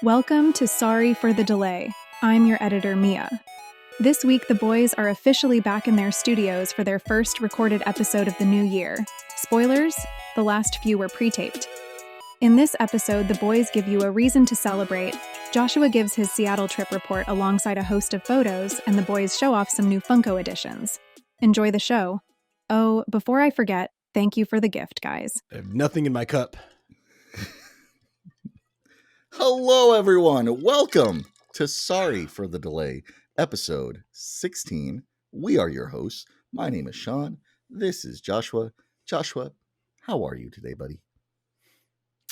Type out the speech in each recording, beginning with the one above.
Welcome to Sorry for the Delay. I'm your editor, Mia. This week, the boys are officially back in their studios for their first recorded episode of the new year. Spoilers, the last few were pre-taped. In this episode, the boys give you a reason to celebrate. Joshua gives his Seattle trip report alongside a host of photos, and the boys show off some new Funko editions. Enjoy the show. Oh, before I forget, thank you for the gift, guys. I have nothing in my cup. Hello, everyone. Welcome to Sorry for the Delay, episode 16. We are your hosts. My name is Sean. This is Joshua. Joshua, how are you today, buddy?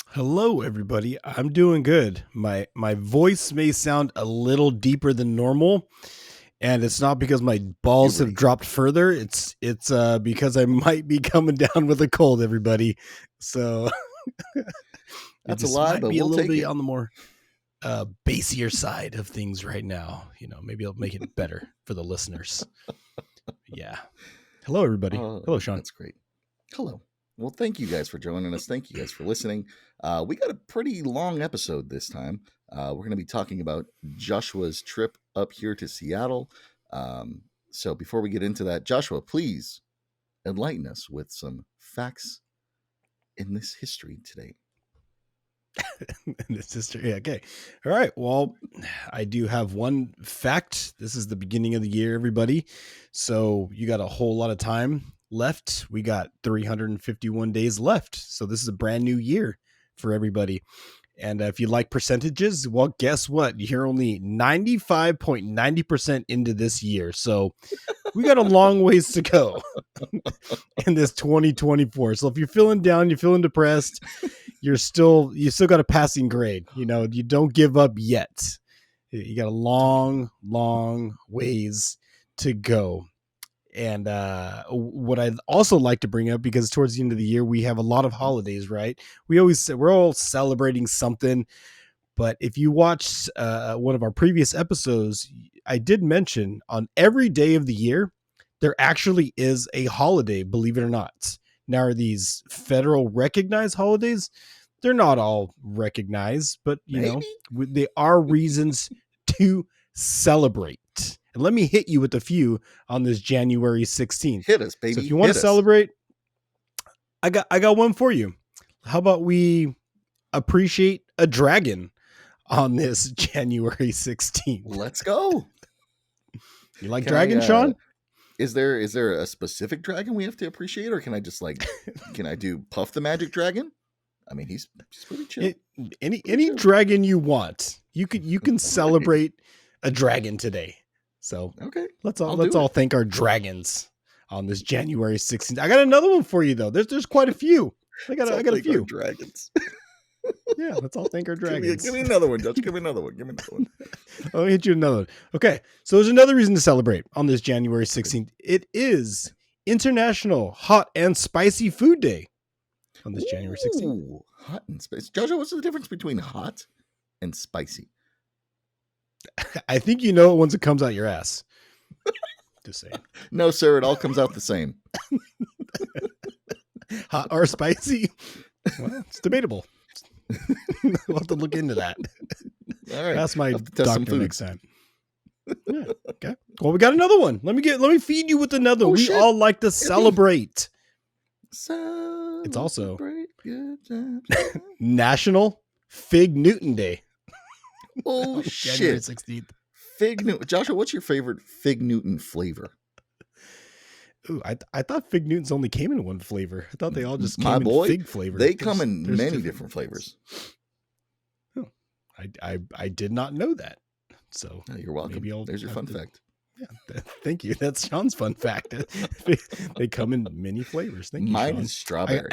Hello, everybody. I'm doing good. My voice may sound a little deeper than normal, and it's not because my balls have dropped further. It's because I might be coming down with a cold, everybody. So that's a lie, but be a we'll little take bit it on the more bassier side of things right now. You know, maybe I'll make it better for the listeners. Yeah. Hello, everybody. Hello, Sean. That's great. Hello. Well, thank you guys for joining us. Thank you guys for listening. We got a pretty long episode this time. We're going to be talking about Joshua's trip up here to Seattle. So before we get into that, Joshua, please enlighten us with some facts in this history today. In this history. Okay. All right. Well, I do have one fact. This is the beginning of the year, everybody. So you got a whole lot of time left. We got 351 days left. So this is a brand new year for everybody. And if you like percentages, well, guess what? You're only 95.90% into this year. So we got a long ways to go in this 2024. So if you're feeling down, you're feeling depressed, you still got a passing grade. You know, you don't give up yet. You got a long ways to go. And what I'd also like to bring up, because towards the end of the year, we have a lot of holidays, right? We're all celebrating something. But if you watch one of our previous episodes, I did mention on every day of the year, there actually is a holiday, believe it or not. Now, are these federal recognized holidays? They're not all recognized, but you know, they are reasons to celebrate. And let me hit you with a few on this January 16th. Hit us, baby. So if you want to celebrate, I got one for you. How about we appreciate a dragon on this January 16th? Let's go. You like dragon, Sean? Is there a specific dragon we have to appreciate, or can I just can I do Puff the Magic Dragon? I mean, he's pretty chill. Any dragon you want. You can celebrate a dragon today. So okay, let's all thank our dragons on this January 16th. I got another one for you though. There's quite a few. I got a few dragons. Yeah, let's all thank our dragons. Give me another one, Dutch. Give me another one. I'll hit you another one. Okay, so there's another reason to celebrate on this January 16th. It is International Hot and Spicy Food Day on this January 16th. Hot and spicy. Jojo, what's the difference between hot and spicy? I think you know it once it comes out your ass. Just saying. No, sir. It all comes out the same. Hot or spicy? Well, it's debatable. We'll have to look into that. All right. That's my doctor next time. Yeah, okay. Well, we got another one. Let me feed you with another. We shit. all like to celebrate. It's also National Fig Newton Day. Oh January shit! 16th. Fig Newton. Joshua, what's your favorite Fig Newton flavor? Ooh, I thought Fig Newtons only came in one flavor. I thought they all just came in fig flavor. They come in many different flavors. Oh, I did not know that. So you're welcome. There's your fun fact. Yeah, thank you. That's Sean's fun fact. They come in many flavors. Thank you. Mine Sean. is strawberry.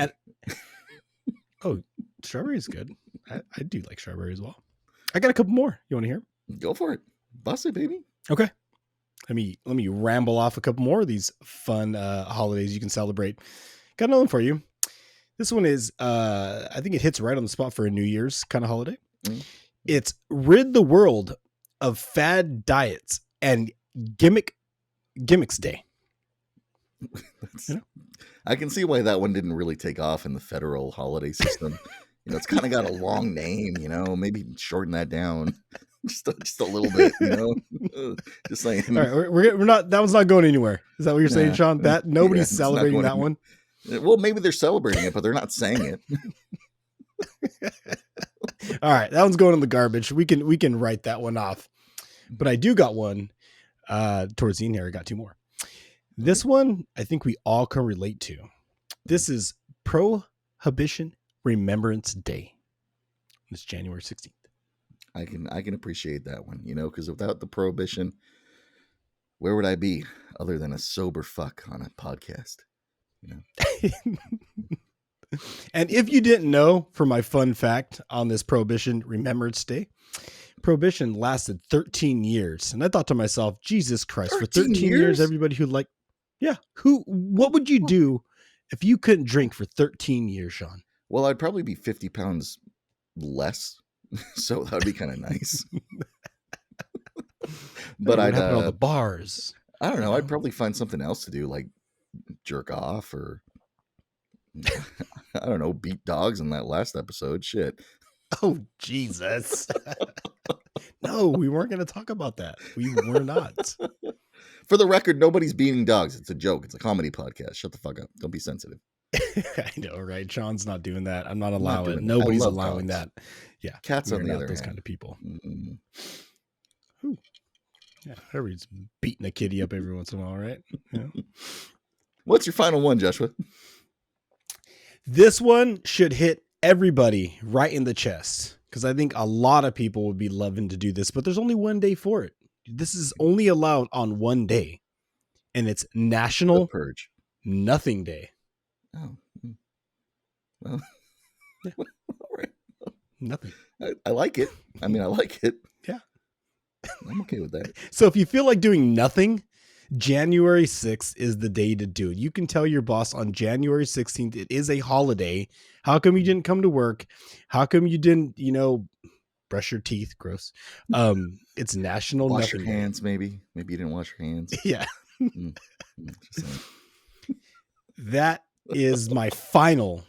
Oh, strawberry is good. I do like strawberry as well. I got a couple more. You want to hear? Go for it. Bust it, baby. Okay. Let me ramble off a couple more of these fun holidays you can celebrate. Got another one for you. This one is I think it hits right on the spot for a New Year's kind of holiday. Mm-hmm. It's rid the world of fad diets and gimmicks day. I can see why that one didn't really take off in the federal holiday system. You know, it's kind of got a long name, you know, maybe shorten that down just a little bit, you know, just saying. All right, we're not, that one's not going anywhere. Is that what you're saying, Sean? That nobody's it's not celebrating going that one. Well, maybe they're celebrating it, but they're not saying it. All right, that one's going in the garbage. We can write that one off. But I do got one towards the end here. I got two more. This one I think we all can relate to. This is Prohibition Remembrance Day. It's January 16th. I can appreciate that one, you know, because without the prohibition, where would I be other than a sober fuck on a podcast? You know. And if you didn't know, for my fun fact on this Prohibition Remembrance Day, Prohibition lasted 13 years. And I thought to myself, Jesus Christ, for 13 years, everybody who what would you do if you couldn't drink for 13 years, Sean? Well, I'd probably be 50 pounds less. So that would be kind of nice. But I'd have all the bars. I don't know. I'd probably find something else to do, like jerk off or I don't know, beat dogs in that last episode. Shit. Oh, Jesus. No, we weren't going to talk about that. We were not. For the record, nobody's beating dogs. It's a joke. It's a comedy podcast. Shut the fuck up. Don't be sensitive. I know, right? Sean's not doing that. I'm not allowing it. Nobody's allowing dogs. that. Yeah. Cats on the other those hand. kind of people. Mm-hmm. Yeah, everybody's beating a kitty up every once in a while, right? Yeah. What's your final one, Joshua? This one should hit everybody right in the chest, because I think a lot of people would be loving to do this, but there's only one day for it. This is only allowed on one day, and it's National Purge Nothing Day. Oh, well, yeah. All right. Nothing. I like it. I mean, I like it. Yeah. I'm okay with that. So if you feel like doing nothing, January 6th is the day to do it. You can tell your boss on January 16th, it is a holiday. How come you didn't come to work? How come you didn't, brush your teeth? Gross. It's National Wash Nothing your Day. hands, maybe. Maybe you didn't wash your hands. Yeah. Just saying. That is my final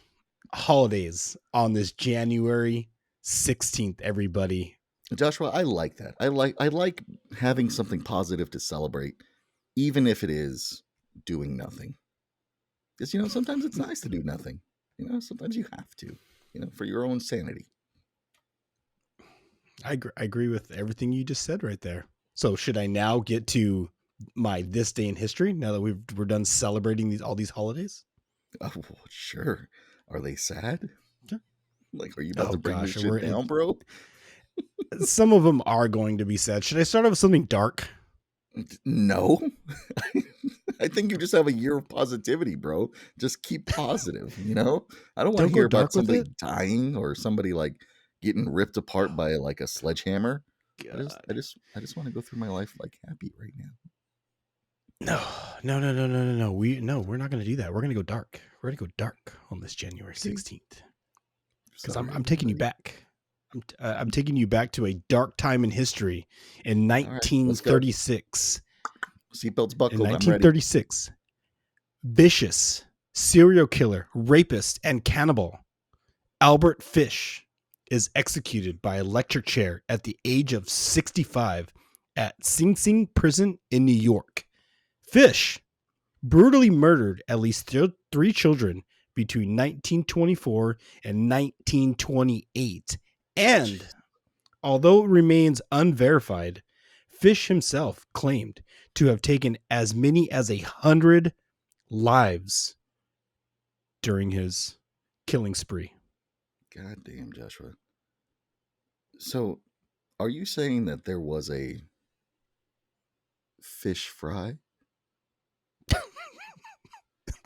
holidays on this January 16th, everybody. Joshua, I like that. I like having something positive to celebrate, even if it is doing nothing. Because, sometimes it's nice to do nothing. Sometimes you have to, for your own sanity. I agree with everything you just said right there. So should I now get to my this day in history now that we're done celebrating all these holidays? Oh, sure. Are they sad? Sure. Like, are you about to bring this shit down, bro? Some of them are going to be sad. Should I start off with something dark? No. I think you just have a year of positivity, bro. Just keep positive, I don't want to hear about somebody dying or somebody like getting ripped apart by like a sledgehammer. I just want to go through my life like happy right now. No. We're not going to do that. We're going to go dark. We're going to go dark on this January 16th. Because I'm taking you back. I'm taking you back to a dark time in history in 1936. Seatbelts buckled. In 1936, vicious serial killer, rapist, and cannibal Albert Fish is executed by electric chair at the age of 65 at Sing Sing Prison in New York. Fish brutally murdered at least 3 children between 1924 and 1928. And although it remains unverified, Fish himself claimed to have taken as many as 100 lives during his killing spree. God damn, Joshua. So, are you saying that there was a fish fry?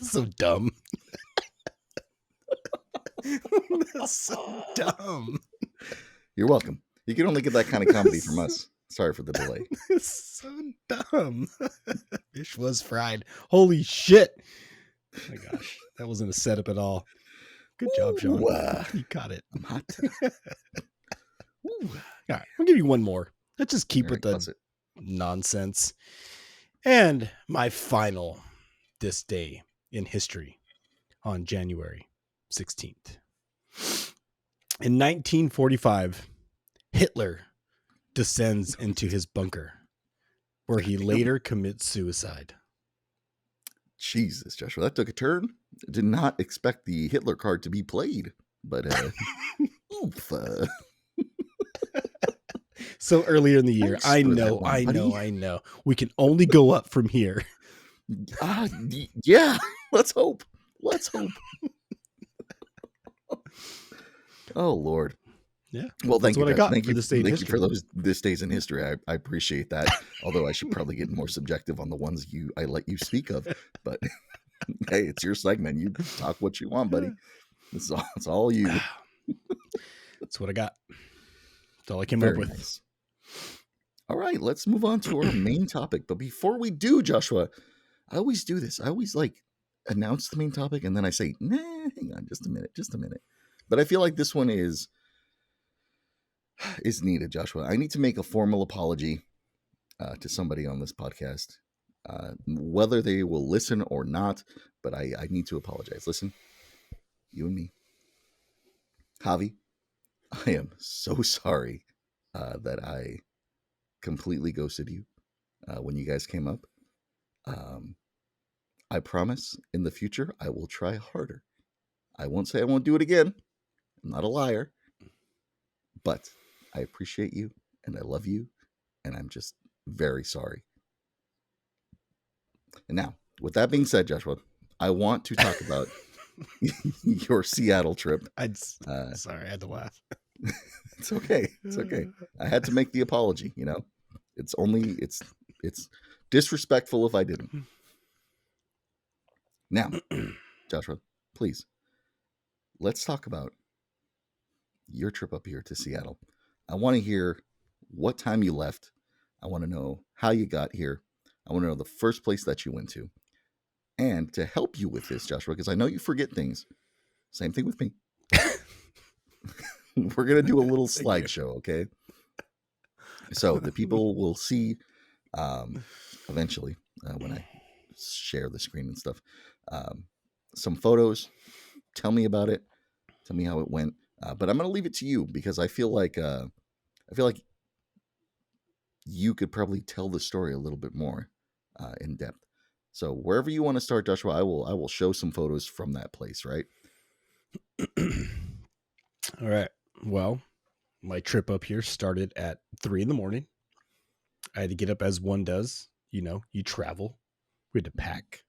So dumb. That's so dumb. You're welcome. You can only get that kind of comedy from us. Sorry for the delay. It's so dumb. Fish was fried. Holy shit. Oh my gosh. That wasn't a setup at all. Good job, Sean. You got it. I'm hot. All right. I'll give you one more. Let's just keep with the nonsense. And my final this day in history on January 16th. In 1945, Hitler descends into his bunker, where he later commits suicide. Jesus, Joshua, that took a turn. Did not expect the Hitler card to be played, but oof, So earlier in the year, thanks I for that know, one, I buddy. know, I know. We can only go up from here. Yeah, let's hope. Let's hope. Oh, Lord. Yeah. Well, thank That's you. what I Josh. got Thank for you. this day in Thank you for history. this days in history. I appreciate that. Although I should probably get more subjective on the ones I let you speak of. But hey, it's your segment. You talk what you want, buddy. It's all you. That's what I got. That's all I came up Very with. nice. All right, let's move on to our main topic. But before we do, Joshua, I always do this. I always announce the main topic and then I say, nah, hang on just a minute. But I feel like this one is needed, Joshua. I need to make a formal apology to somebody on this podcast, whether they will listen or not, but I need to apologize. Listen, you and me, Javi, I am so sorry that I completely ghosted you when you guys came up. I promise in the future I will try harder. I won't say I won't do it again. I'm not a liar, but I appreciate you and I love you, and I'm just very sorry. And now, with that being said, Joshua, I want to talk about your Seattle trip. Sorry, I had to laugh. It's okay. It's okay. I had to make the apology, It's disrespectful if I didn't. Now, Joshua, please, let's talk about your trip up here to Seattle. I want to hear what time you left. I want to know how you got here. I want to know the first place that you went to. And to help you with this, Joshua, because I know you forget things. Same thing with me. We're going to do a little slideshow, okay? So the people will see eventually when I share the screen and stuff. Some photos. Tell me about it. Tell me how it went. But I'm going to leave it to you because I feel like you could probably tell the story a little bit more in depth. So wherever you want to start, Joshua, I will show some photos from that place, right? All right. Well, my trip up here started at 3 a.m. I had to get up as one does. You travel. We had to pack.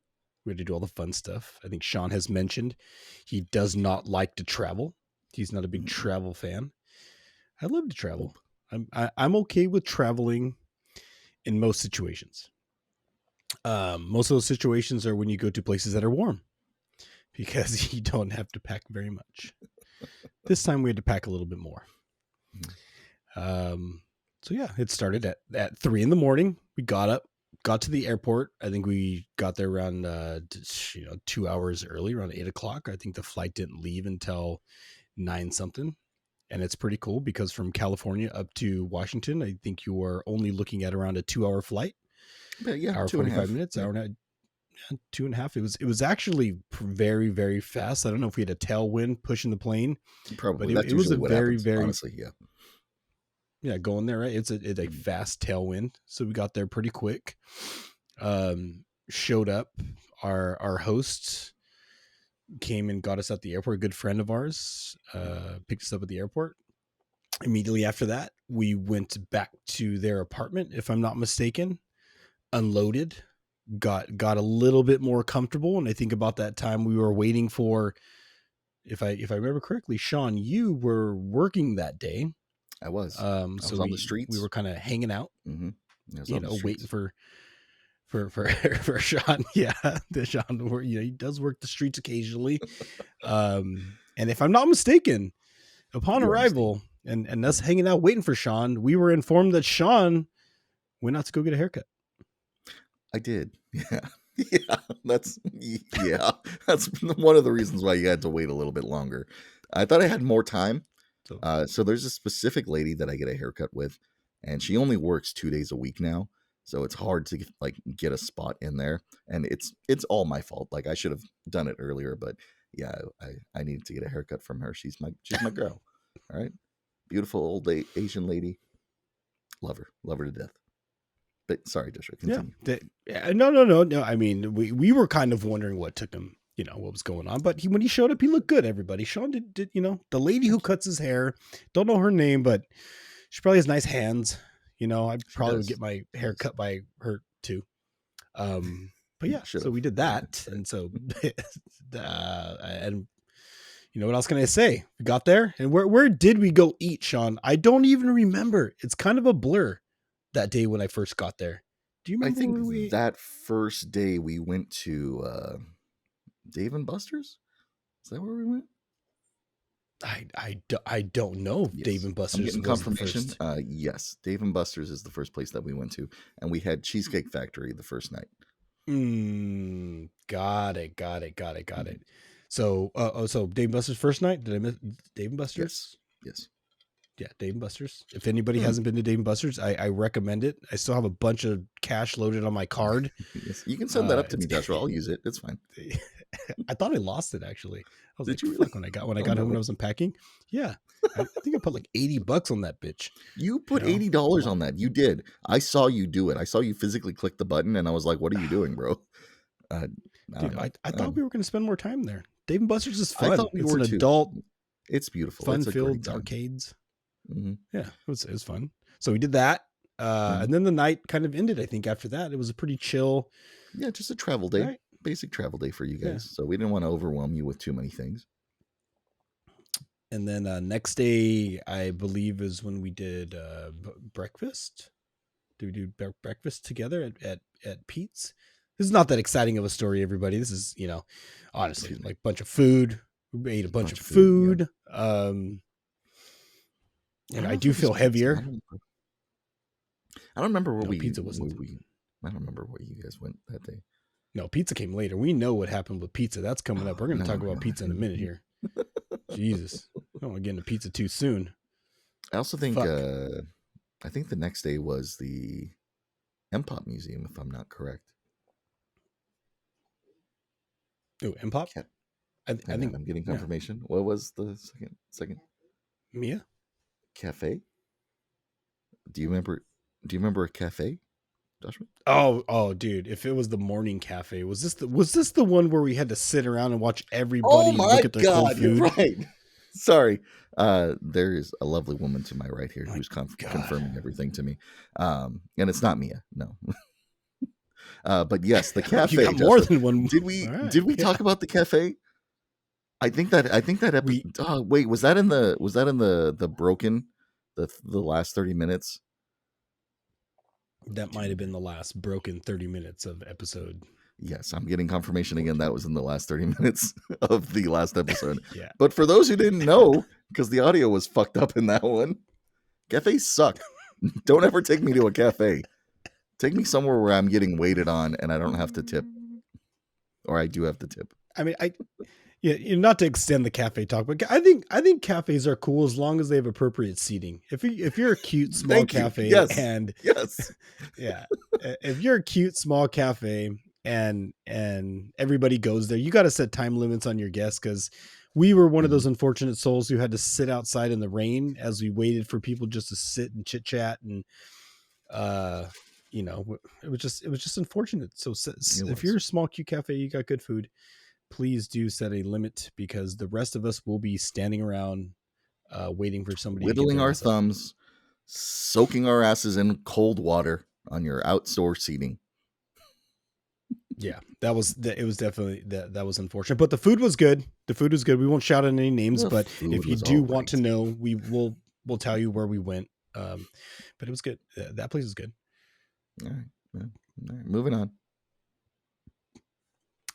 We had to do all the fun stuff. I think Sean has mentioned he does not like to travel. He's not a big travel fan. I love to travel. I'm okay with traveling in most situations. Most of those situations are when you go to places that are warm because you don't have to pack very much. This time we had to pack a little bit more. So yeah, it started at 3 a.m. We got up, got to the airport. I think we got there around 2 hours early, around 8 o'clock. I think the flight didn't leave until 9 something. And it's pretty cool because from California up to Washington, I think you are only looking at around a 2-hour flight. Yeah, hour 45 minutes, hour and a 2.5. It was actually very, very fast. I don't know if we had a tailwind pushing the plane. Probably. But it was a very, happens, very honestly, yeah. Going there, right? It's a fast tailwind. So we got there pretty quick. Showed up. Our host came and got us at the airport. A good friend of ours picked us up at the airport. Immediately after that, we went back to their apartment, if I'm not mistaken, unloaded, got a little bit more comfortable. And I think about that time we were waiting for, if I remember correctly, Sean, you were working that day. I was. So I was on the streets. We were kind of hanging out, waiting for Sean. Yeah, the Sean, he does work the streets occasionally. And if I'm not mistaken, upon arrival and us hanging out waiting for Sean, we were informed that Sean went out to go get a haircut. I did. Yeah. Yeah. That's one of the reasons why you had to wait a little bit longer. I thought I had more time. So there's a specific lady that I get a haircut with, and she only works 2 days a week now. So it's hard to get a spot in there, and it's all my fault. Like I should have done it earlier, but yeah, I needed to get a haircut from her. She's my girl. All right. Beautiful old Asian lady. Love her to death. But sorry, Joshua, continue. No. I mean, we were kind of wondering what took him, what was going on. But when he showed up, he looked good, everybody. Sean did the lady who cuts his hair, don't know her name, but she probably has nice hands. I probably would get my hair cut by her too. But yeah, so we did that. And so, and what else can I say? We got there, and where did we go eat, Sean? I don't even remember. It's kind of a blur that day when I first got there. Do you remember? I think that first day we went to Dave and Buster's. Is that where we went? I don't know. Yes. Dave and Buster's. I'm getting confirmation. Yes, Dave and Buster's is the first place that we went to, and we had Cheesecake Factory the first night. Got it. So, so Dave and Buster's first night. Did I miss Dave and Buster's? Yes. Yeah, Dave and Buster's. If anybody hasn't been to Dave and Buster's, I recommend it. I still have a bunch of cash loaded on my card. Yes. You can send that up to me, Joshua. I'll use it. It's fine. I thought I lost it actually. I was Did like, you really? Fuck, when I got home when I was unpacking. Yeah, I think I put like $80 on that bitch. You put $80 on that. You did. I saw you do it. I saw you physically click the button, and I was like, "What are you doing, bro?" Dude, I thought we were going to spend more time there. Dave and Buster's is fun. I thought it's an adult. It's beautiful. Fun-filled arcades. Mm-hmm. Yeah, it was fun. So we did that, and then the night kind of ended. I think after that, it was a pretty chill. Yeah, just a travel day, right? Basic travel day for you guys. Yeah. So we didn't want to overwhelm you with too many things. And then next day, I believe, is when we did breakfast. Did we do breakfast together at Pete's? This is not that exciting of a story, everybody. This is, honestly, like a bunch of food. We ate a bunch of food. Yeah. And I do feel heavier. I don't remember where pizza wasn't. I don't remember where you guys went that day. No, pizza came later. We know what happened with pizza. That's coming up. We're going to talk about pizza in a minute here. Jesus. I don't want to get into pizza too soon. I also think, I think the next day was the MoPOP museum, if I'm not correct. Oh, MoPOP? Yeah. I think I'm getting confirmation. Yeah. What was the second? Mia? Cafe? Do you remember a cafe, Joshua? Oh, dude! If it was the morning cafe, was this the one where we had to sit around and watch everybody look at their cold food? You're right. Sorry. There is a lovely woman to my right here who's confirming everything to me. And it's not Mia, no. But yes, the cafe. You got more than one. Did we talk about the cafe? I think that episode. Wait, was that in the broken the last 30 minutes? That might have been the last broken 30 minutes of episode. Yes, I'm getting confirmation again. That was in the last 30 minutes of the last episode. Yeah. But for those who didn't know, because the audio was fucked up in that one, cafes suck. Don't ever take me to a cafe. Take me somewhere where I'm getting waited on and I don't have to tip. Or I do have to tip. I mean, not to extend the cafe talk, but I think cafes are cool as long as they have appropriate seating. If you're a cute small cafe, yes. And yes, yeah, if you're a cute small cafe and everybody goes there, you got to set time limits on your guests, because we were one of those unfortunate souls who had to sit outside in the rain as we waited for people just to sit and chit chat, and it was just unfortunate. So if you're a small cute cafe, you got good food, please do set a limit, because the rest of us will be standing around waiting for somebody whittling our thumbs, soaking our asses in cold water on your outdoor seating. Yeah, it was definitely that was unfortunate, but the food was good. We won't shout out any names, but if you do want to know, we'll tell you where we went. But it was good. That place is good. All right. Moving on.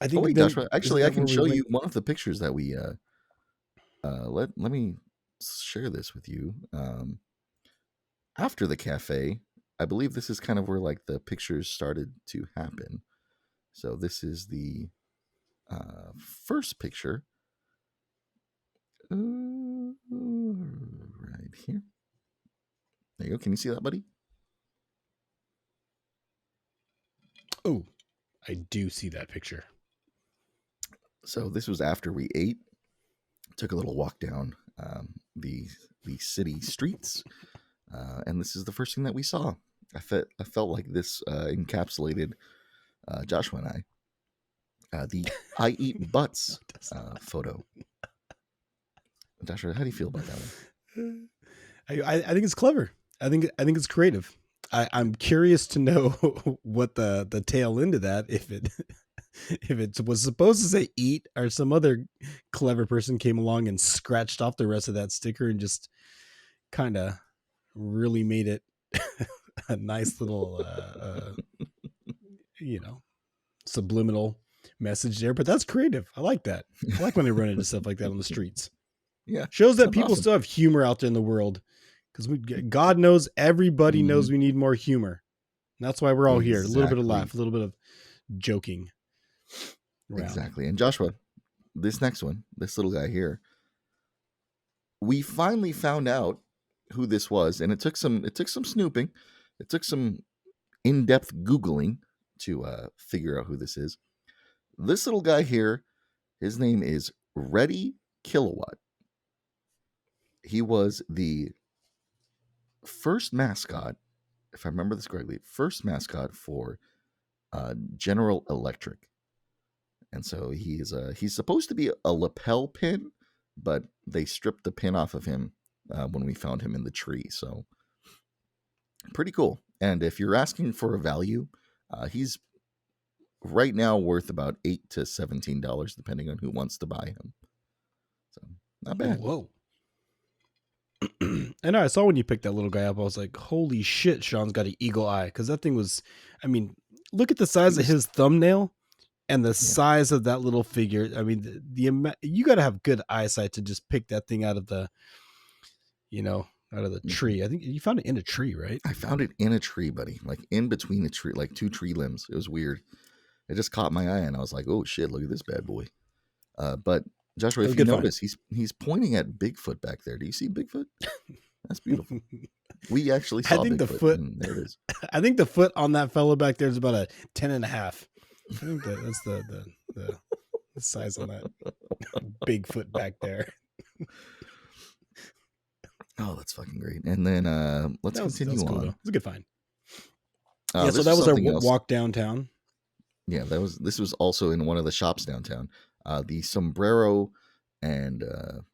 I think Joshua, actually I can show you one of the pictures that we let me share this with you. After the cafe, I believe this is kind of where like the pictures started to happen. So this is the first picture right here. There you go. Can you see that, buddy? Oh, I do see that picture. So this was after we ate, took a little walk down the city streets, and this is the first thing that we saw. I felt like this encapsulated Joshua and I. The I eat butts photo. Joshua, how do you feel about that one? I think it's clever. I think it's creative. I'm curious to know what the tail end of that, if it was supposed to say eat, or some other clever person came along and scratched off the rest of that sticker and just kind of really made it a nice little subliminal message there. But that's creative. I like that. I like when they run into stuff like that on the streets. Yeah, shows that people awesome. still have humor out there in the world, because God knows everybody knows we need more humor. And that's why we're all here. A little bit of laugh, a little bit of joking around. Exactly. And Joshua, this next one, this little guy here, we finally found out who this was, and it took some snooping, it took some in-depth Googling to figure out who this is. This little guy here, his name is Ready Kilowatt. He was the first mascot, if I remember this correctly, first mascot for General Electric. And so he's supposed to be a lapel pin, but they stripped the pin off of him when we found him in the tree. So pretty cool. And if you're asking for a value, he's right now worth about $8 to $17, depending on who wants to buy him. So not bad. Whoa. I know. I saw when you picked that little guy up, I was like, holy shit, Sean's got an eagle eye. Because that thing was, I mean, look at the size of his thumbnail and the size of that little figure. I mean, you got to have good eyesight to just pick that thing out of the, tree. I think you found it in a tree, right? I found it in a tree, buddy. Like in between the tree, like two tree limbs. It was weird. It just caught my eye and I was like, oh shit, look at this bad boy. But Joshua, if you notice, he's pointing at Bigfoot back there. Do you see Bigfoot? That's beautiful. We actually saw Bigfoot. The foot. There it is. I think the foot on that fellow back there is about a 10.5. I think that's the size on that Bigfoot back there. Oh, that's fucking great. And then let's continue on. It was a good find. So that was our walk downtown. Yeah, this was also in one of the shops downtown. The sombrero and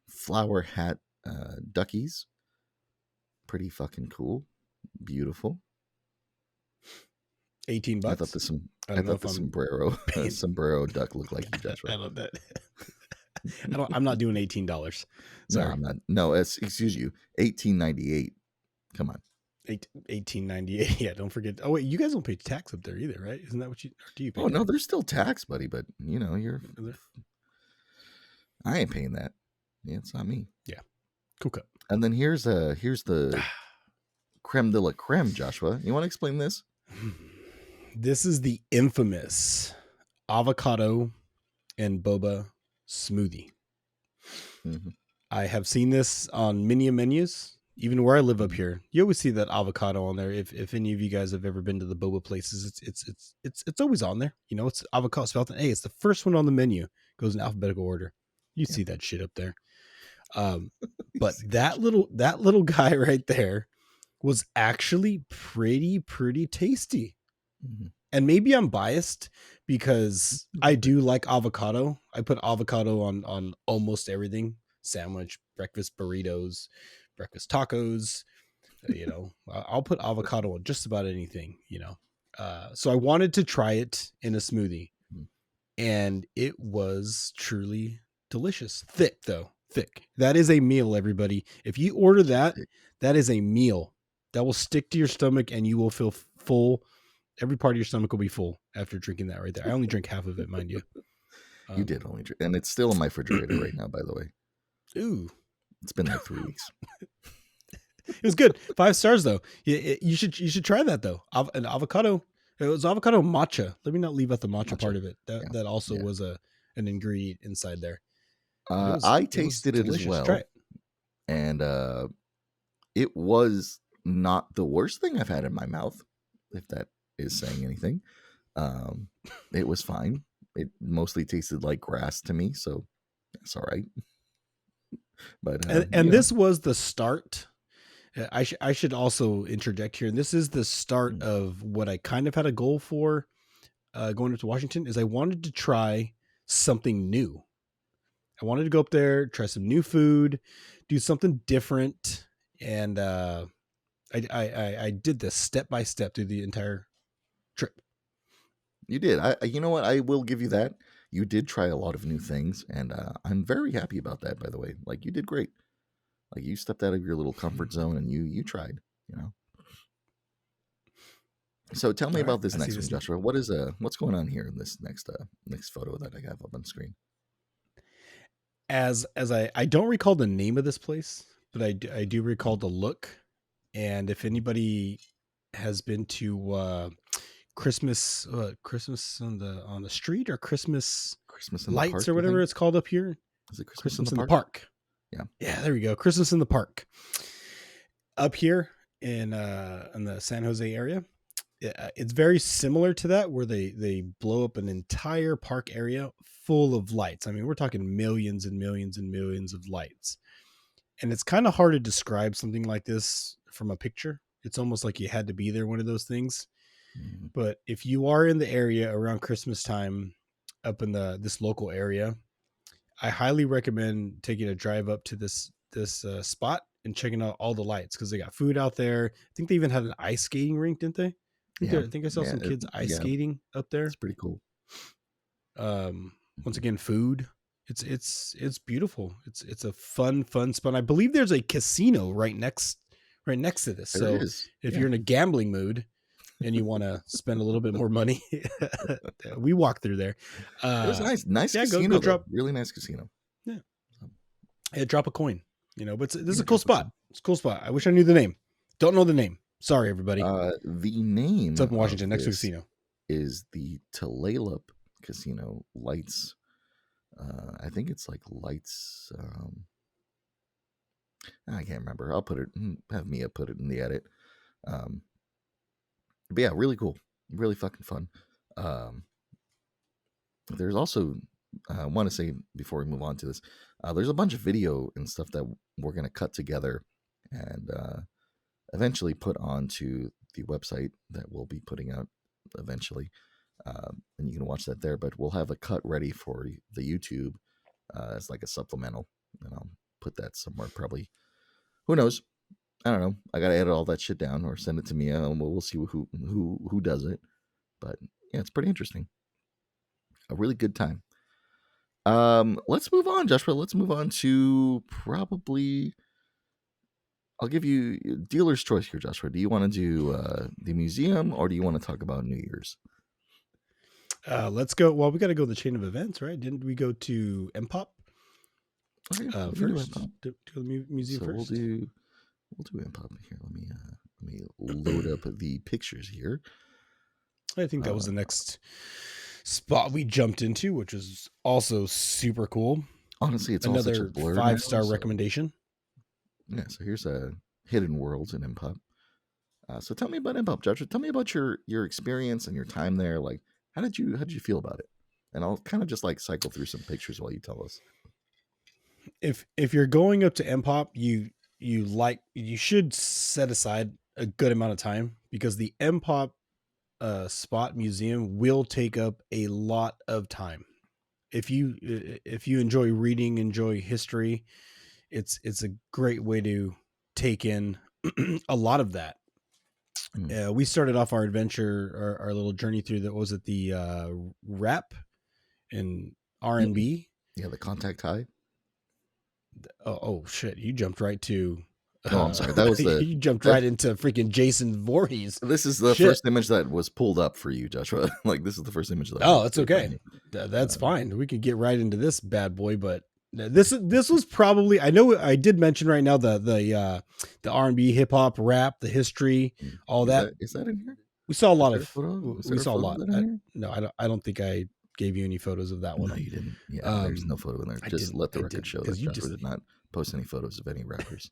flower hat duckies. Pretty fucking cool. Beautiful. $18. I thought the sombrero duck looked like you, Joshua. I love that. I'm not doing $18. Sorry. No, I'm not. No, excuse you. $18.98. Come on. $18.98. Yeah, don't forget. Oh wait, you guys don't pay tax up there either, right? Isn't that what you do? You pay tax? No, there's still tax, buddy. But I ain't paying that. Yeah, it's not me. Yeah, cool cut. And then here's the creme de la creme, Joshua. You want to explain this? This is the infamous avocado and boba smoothie. Mm-hmm. I have seen this on many menus. Even where I live up here, you always see that avocado on there. If any of you guys have ever been to the boba places, it's always on there. It's avocado spelled with an A. It's the first one on the menu. It goes in alphabetical order. You see that shit up there. But that little guy right there was actually pretty tasty. Mm-hmm. And maybe I'm biased because I do like avocado. I put avocado on almost everything: sandwich, breakfast burritos, breakfast tacos. I'll put avocado on just about anything. So I wanted to try it in a smoothie, and it was truly delicious. Thick though. Thick. That is a meal, everybody. If you order that is a meal that will stick to your stomach and you will feel full. Every part of your stomach will be full after drinking that right there. I only drink half of it, mind you. You did only drink, and it's still in my refrigerator right now, by the way. Ooh. It's been like 3 weeks. It was good. 5 stars though. You should try that though. An avocado. It was avocado matcha. Let me not leave out the matcha part of it. That also was an ingredient inside there. I tasted it as well. Try it. And it was not the worst thing I've had in my mouth, if that is saying anything. It was fine. It mostly tasted like grass to me, so that's all right. But and this was the start. I should also interject here, and this is the start of what I kind of had a goal for going up to Washington. Is I wanted to try something new. I wanted to go up there, try some new food, do something different, and I did this step by step through the entire trip. You did. You know what? I will give you that. You did try a lot of new things, and I'm very happy about that. By the way, like you did great. Like you stepped out of your little comfort zone, and you tried. You know. So tell me about this next one, Joshua. What's going on here in this next photo that I have up on screen? As I don't recall the name of this place, but I do recall the look. And if anybody has been to Christmas on the street, or Christmas in lights the park, or whatever it's called up here, is it Christmas in the park? Yeah, there we go. Christmas in the park up here in the San Jose area. It's very similar to that, where they blow up an entire park area full of lights. I mean, we're talking millions and millions and millions of lights. And it's kind of hard to describe something like this from a picture. It's almost like you had to be there, one of those things. Mm-hmm. But if you are in the area around Christmas time, up in this local area, I highly recommend taking a drive up to this spot and checking out all the lights, because they got food out there. I think they even had an ice skating rink, didn't they? I think I saw some kids ice skating up there. It's pretty cool. Once again, food. It's beautiful. It's a fun spot. I believe there's a casino right next to this. So if you're in a gambling mood and you want to spend a little bit more money, we walk through there. It was nice casino. Go drop, really nice casino. Yeah, drop a coin. But this is a cool spot. It's a cool spot. I wish I knew the name. Don't know the name. Sorry, everybody. The name, it's up in Washington, next to the casino, is the Tulalip Casino Lights. I think it's like Lights. I can't remember. I'll have Mia put it in the edit. But yeah, really cool, really fucking fun. There's also, I want to say before we move on to this, there's a bunch of video and stuff that we're gonna cut together and eventually put onto the website that we'll be putting out eventually. And you can watch that there, but we'll have a cut ready for the YouTube as like a supplemental, and I'll put that somewhere probably. Who knows? I don't know. I gotta edit all that shit down or send it to me, and we'll see who does it. But yeah, it's pretty interesting. A really good time. Let's move on, Joshua. Let's move on to probably. I'll give you dealer's choice here, Joshua. Do you want to do the museum, or do you want to talk about New Year's? Let's go. Well, we got to go the chain of events, right? Didn't we go to MoPOP first? Do the museum first. We'll do MoPOP here. Let me load up the pictures here. I think that was the next spot we jumped into, which was also super cool. Honestly, it's another all such a blur 5-star recommendation. Yeah, so here's a Hidden Worlds in MoPOP. So tell me about MoPOP, Joshua. Tell me about your experience and your time there. Like, how did you feel about it? And I'll kind of just like cycle through some pictures while you tell us. If you're going up to MoPOP, you should set aside a good amount of time, because the MoPOP spot museum will take up a lot of time. If you enjoy reading, enjoy history, it's a great way to take in a lot of that. We started off our adventure, our little journey through that was at the rap and R&B. Yeah, the Contact High. Oh shit! You jumped right to. Oh, I'm sorry. That was you jumped right into freaking Jason Voorhees. This is the first image that was pulled up for you, Joshua. Like, this is the first image that. Oh, that's okay. That's fine. We could get right into this bad boy, but this was probably. I know I did mention right now the R&B, hip hop, rap, the history, all that. Is that in here? We saw a lot of. We saw a lot. No, I don't think I gave you any photos of that one. No, you didn't. Yeah, there's no photo in there. Just let the record show that Joshua did not post any photos of any rappers.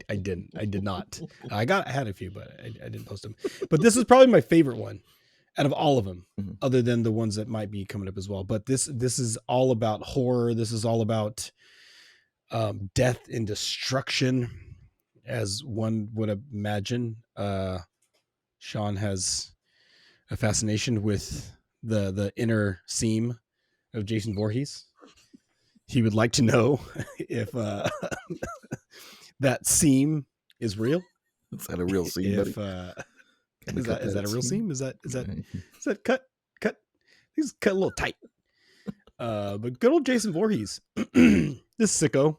I did not. I had a few, but I didn't post them. But this is probably my favorite one out of all of them, other than the ones that might be coming up as well. But this is all about horror. This is all about death and destruction, as one would imagine. Sean has a fascination with the inner seam of Jason Voorhees. He would like to know if that seam is real. Is that a real seam, If buddy? is that a real seam? Is that cut? He's cut a little tight. But good old Jason Voorhees, this sicko,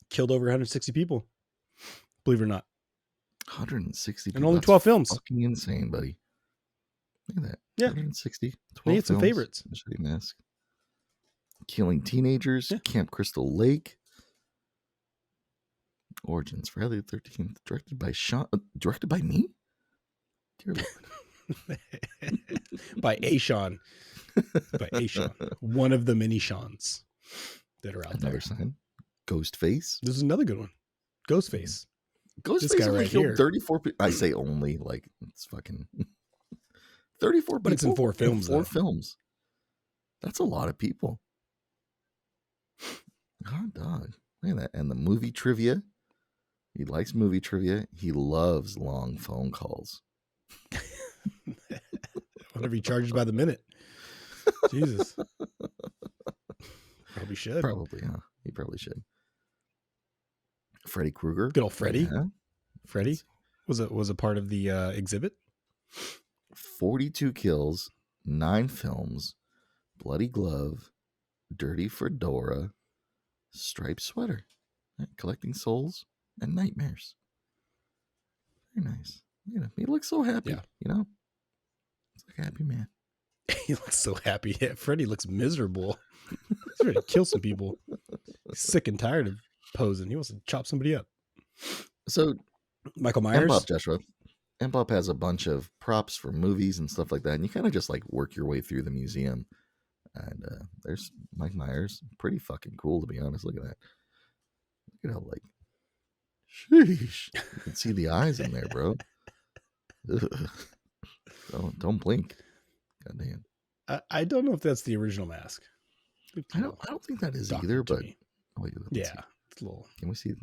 killed over 160 people. Believe it or not, 160 and only 12 films. Fucking insane, buddy. Look at that. Yeah, 160. 12 he had some favorites. Machete Mask. Killing Teenagers. Yeah. Camp Crystal Lake. Origins. Friday the 13th. Directed by Sean. Directed by me? Dear Lord. By a Sean. By a Sean. One of the many Seans that are out Another there. sign. Ghostface. This is another good one. Ghostface. Ghostface guy only right killed here. 34 people. I say only, like, it's fucking 34 But it's in 4 films, Four though. films. That's a lot of people. Hot dog. Look at that. And the movie trivia. He likes movie trivia. He loves long phone calls. Whatever he charges by the minute. Jesus. Probably should. Probably, huh? He probably should. Freddy Krueger. Good old Freddy. Yeah. Freddy was a part of the exhibit. 42 kills, 9 films, Bloody Glove, Dirty Fedora, Striped Sweater, Collecting Souls, and Nightmares. Very nice. You know, he looks so happy. Yeah. You know, he's like a happy man. He looks so happy. Yeah, Freddy looks miserable. He's ready to kill some people. He's sick and tired of posing. He wants to chop somebody up. So, Michael Myers. MoPOP, Joshua. MoPOP has a bunch of props for movies and stuff like that, and you kind of just like work your way through the museum. And there's Mike Myers, pretty fucking cool to be honest. Look at that. Look at how like, sheesh, you can see the eyes in there, bro. Don't blink. Goddamn. I don't know if that's the original mask. I don't think that is Doctor either. to But me. wait, let's Yeah, see. it's a little. Can we see?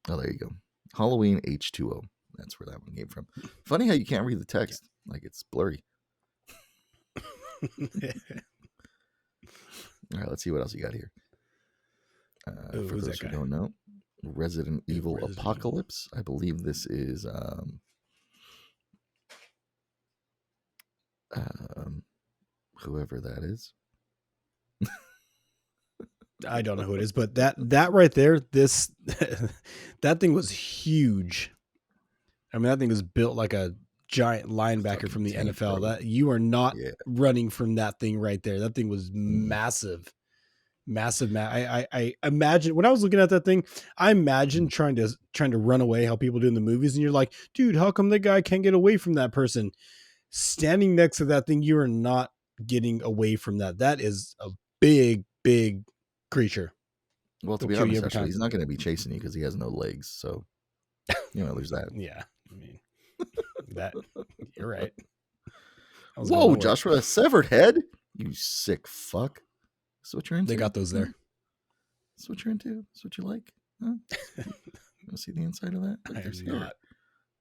Oh, there you go. Halloween H2O. That's where that one came from. Funny how you can't read the text. Like it's blurry. All right, let's see what else you got here. For who's those that who guy? don't know, Resident Evil Resident Apocalypse. I believe this is whoever that is. I don't know who it is, but that right there, this that thing was huge. I mean, that thing was built like a giant linebacker from the Tank, NFL. bro. That you are not Yeah. running from that thing right there. That thing was massive. I imagine when I was looking at that thing, I imagine trying to run away, how people do in the movies, and you're like, dude, how come the guy can't get away from that person? Standing next to that thing, you are not getting away from that. That is a big creature. Well, to They'll be kill you honest, every actually, time. he's not going to be chasing you because he has no legs. So, you know, there's that. Yeah, I mean, that you're right. I was Whoa, going nowhere. Joshua, a severed head? You sick fuck. That's what you're into? They got those there. That's what you're into? That's what you like? Huh? You want to see the inside of that? Look, I there's am hair. not.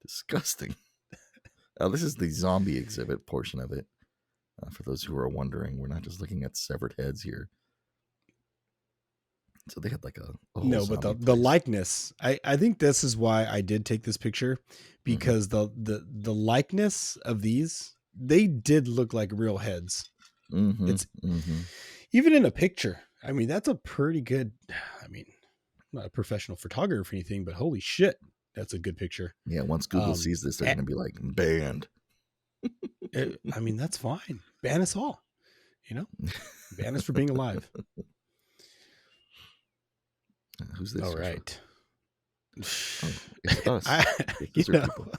Disgusting. Oh, this is the zombie exhibit portion of it. For those who are wondering, we're not just looking at severed heads here. So they had like a whole No, but zombie the place. likeness. I think this is why I did take this picture, because the likeness of these, they did look like real heads. Mhm, It's mhm. even in a picture. I mean, that's a pretty good. I mean, I'm not a professional photographer or anything, but holy shit, that's a good picture. Yeah, once Google Um, sees this, they're a- going to be like, banned. I mean, that's fine. Ban us all. You know, ban us for being alive. Who's this? All Joshua? right. Oh, it's us. You These are know, people.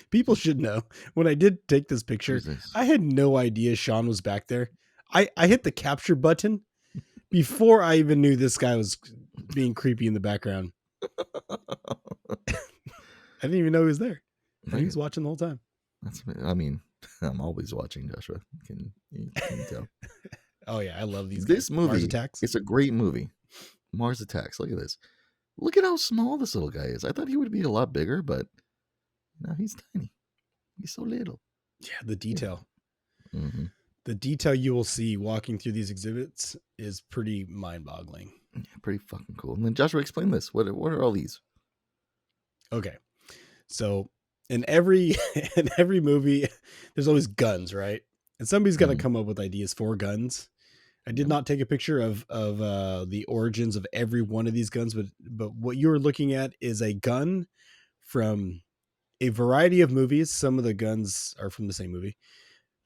people should know. When I did take this picture, Who's this? I had no idea Sean was back there. I hit the capture button before I even knew this guy was being creepy in the background. I didn't even know he was there. He was watching the whole time. I mean, I'm always watching, Joshua. You can tell. Oh yeah, I love these. This guys. Mars movie, Attacks. it's a great movie, Mars Attacks. Look at this. Look at how small this little guy is. I thought he would be a lot bigger, but no, he's tiny. He's so little. Yeah, the detail. Mm-hmm. The detail you will see walking through these exhibits is pretty mind-boggling. Yeah, pretty fucking cool. And then Joshua, explain this. What are all these? Okay. So in every movie, there's always guns, right? And somebody's got to come up with ideas for guns. I did not take a picture of the origins of every one of these guns, but what you're looking at is a gun from a variety of movies. Some of the guns are from the same movie,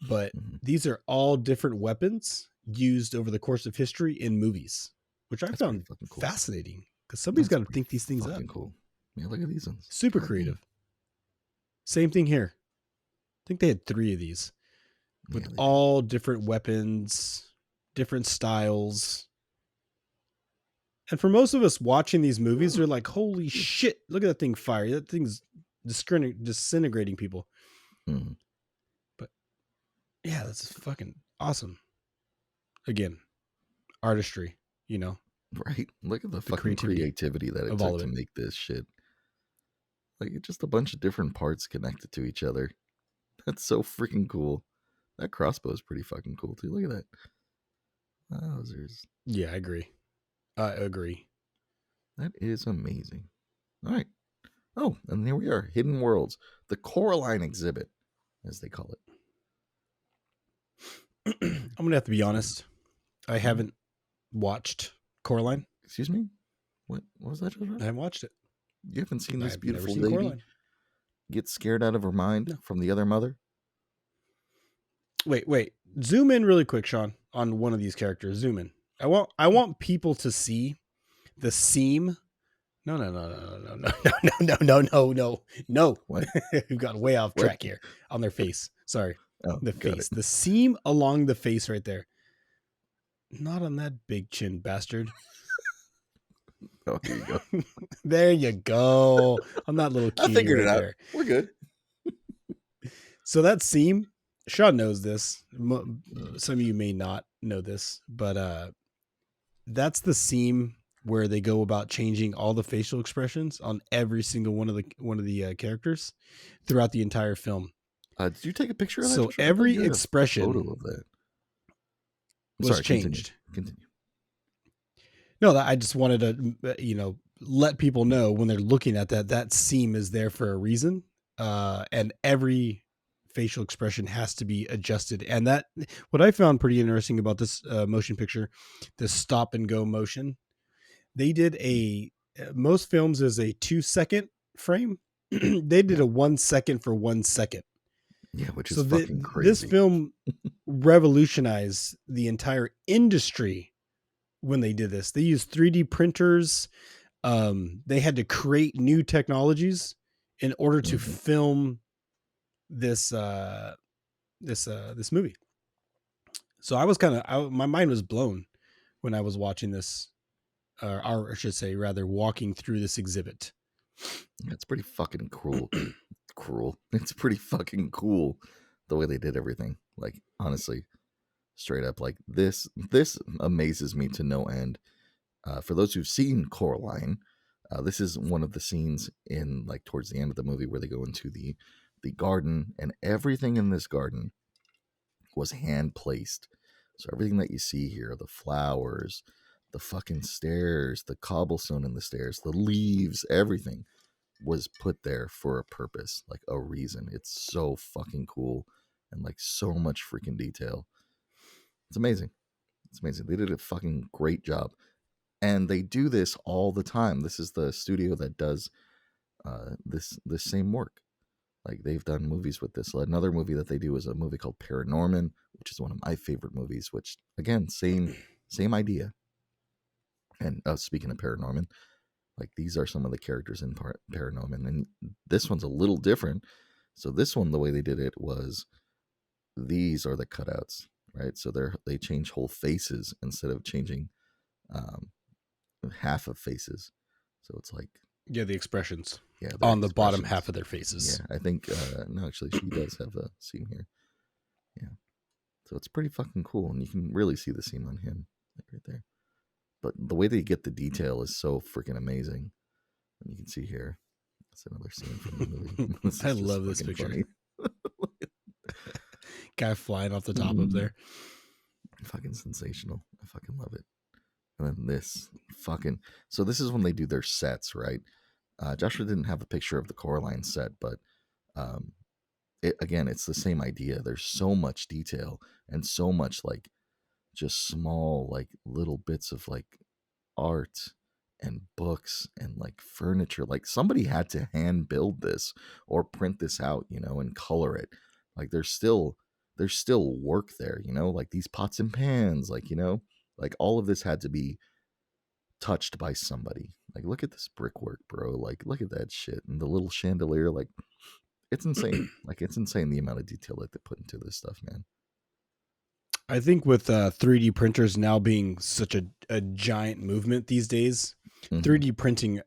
but these are all different weapons used over the course of history in movies, which I found cool. Fascinating because somebody's got to think these things up. Cool. Yeah, look at these ones. Super creative. Same thing here. I think they had 3 of these with all different weapons, different styles. And for most of us watching these movies, they're like, holy shit, look at that thing fire. That thing's disintegrating people. Mm. But yeah, that's fucking awesome. Again, artistry, you know? Right. Look at the fucking creativity that it took to make this shit. Like, it's just a bunch of different parts connected to each other. That's so freaking cool. That crossbow is pretty fucking cool, too. Look at that. Wowzers. Yeah, I agree. That is amazing. All right. Oh, and here we are. Hidden Worlds. The Coraline exhibit, as they call it. I'm going to have to be honest. I haven't watched Coraline. Excuse me? What was that? I haven't watched it. You haven't seen this beautiful lady Coraline get scared out of her mind from the other mother? Wait. Zoom in really quick, Sean, on one of these characters. Zoom in. I want people to see the seam. No. What? We've got way off track here on their face. Sorry. The face. The seam along the face right there. Not on that big chin bastard. Oh, here you go. There you go. On that little cutie. I figured it out. There. We're good. So that seam, Sean knows this. Some of you may not know this, but that's the seam where they go about changing all the facial expressions on every single one of the characters throughout the entire film. Did you take a picture of that? So every expression photo of that was changed. Continue. No, I just wanted to, let people know when they're looking at that seam is there for a reason. And every facial expression has to be adjusted. And that, what I found pretty interesting about this motion picture, this stop and go motion, they did most films is a 2-second frame. They did a 1 second for 1 second. Yeah, which is fucking crazy. This film revolutionized the entire industry when they did this. They used 3D printers. They had to create new technologies in order to film this movie. So I was my mind was blown when I was watching this, or I should say rather walking through this exhibit. It's pretty fucking cruel. It's pretty fucking cool the way they did everything. Like, honestly, straight up, like this amazes me to no end. For those who've seen Coraline, this is one of the scenes in, like, towards the end of the movie where they go into the garden, and everything in this garden was hand placed. So everything that you see here, the flowers, the fucking stairs, the cobblestone in the stairs, the leaves, everything was put there for a purpose, like a reason. It's so fucking cool and like so much freaking detail. It's amazing. They did a fucking great job. And they do this all the time. This is the studio that does this same work. Like, they've done movies with this. Another movie that they do is a movie called ParaNorman, which is one of my favorite movies, which, again, same idea. And speaking of ParaNorman, like, these are some of the characters in ParaNorman, and this one's a little different. So this one, the way they did it was, these are the cutouts, right? So they change whole faces instead of changing half of faces. So it's like, yeah, the expressions. Yeah, on the bottom half of their faces. Yeah, I think no, actually, she does have a seam here. Yeah, so it's pretty fucking cool, and you can really see the seam on him, like right there. but the way they get the detail is so freaking amazing. And you can see here, that's another scene from the movie. I love this picture. Guy flying off the top up there. Fucking sensational. I fucking love it. And then this fucking, so this is when they do their sets, right? Joshua didn't have a picture of the Coraline set, but it's the same idea. There's so much detail and so much like just small like little bits of like art and books and like furniture. Like somebody had to hand build this or print this out, and color it. Like there's still work there, like these pots and pans, like, like all of this had to be touched by somebody. Like look at this brickwork, bro. Like look at that shit. And the little chandelier, like it's insane. Like it's insane the amount of detail that they put into this stuff, man. I think with 3D printers now being such a giant movement these days, 3D printing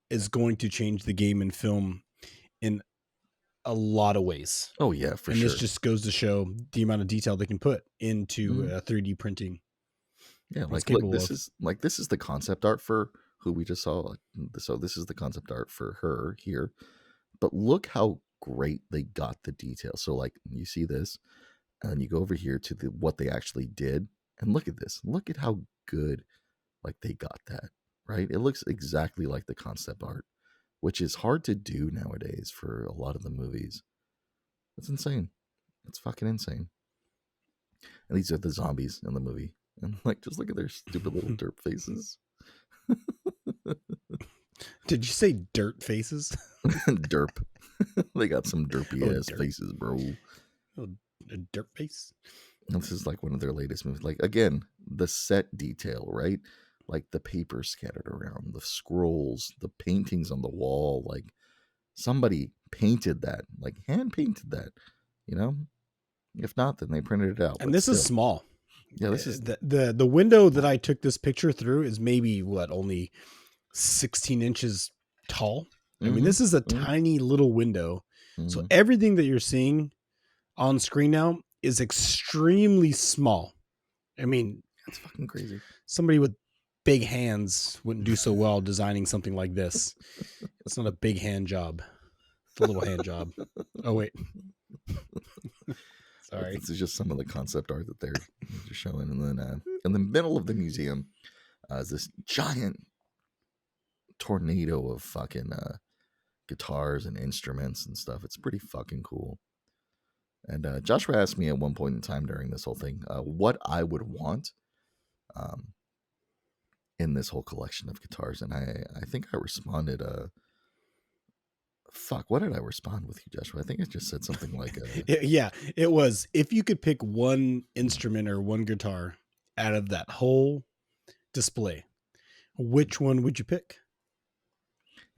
is going to change the game in film in a lot of ways. Oh yeah, for and sure. This just goes to show the amount of detail they can put into 3D printing. Yeah, like look, this is the concept art for who we just saw. So this is the concept art for her here. But look how great they got the detail. So like you see this, and then you go over here to what they actually did, and look at this. Look at how good like they got that, right? It looks exactly like the concept art, which is hard to do nowadays for a lot of the movies. It's insane. It's fucking insane. And these are the zombies in the movie. And like just look at their stupid little derp faces. Did you say dirt faces? Derp. They got some derpy ass faces, bro. A dirt face. This is like one of their latest movies. Like again, the set detail, right? Like the paper scattered around, the scrolls, the paintings on the wall. Like somebody painted that, like hand painted that. If not, then they printed it out. And this is small. Yeah, this is the window that I took this picture through is maybe only 16 inches tall. I mean, this is a tiny little window. So everything that you're seeing on screen now is extremely small. I mean, that's fucking crazy. Somebody with big hands wouldn't do so well designing something like this. It's not a big hand job. It's a little hand job. Oh, wait. Sorry. This is just some of the concept art that they're just showing. And then in the middle of the museum is this giant tornado of fucking guitars and instruments and stuff. It's pretty fucking cool. And Joshua asked me at one point in time during this whole thing what I would want in this whole collection of guitars. And I think I responded, what did I respond with you, Joshua? I think I just said something like... it was, if you could pick one instrument or one guitar out of that whole display, which one would you pick?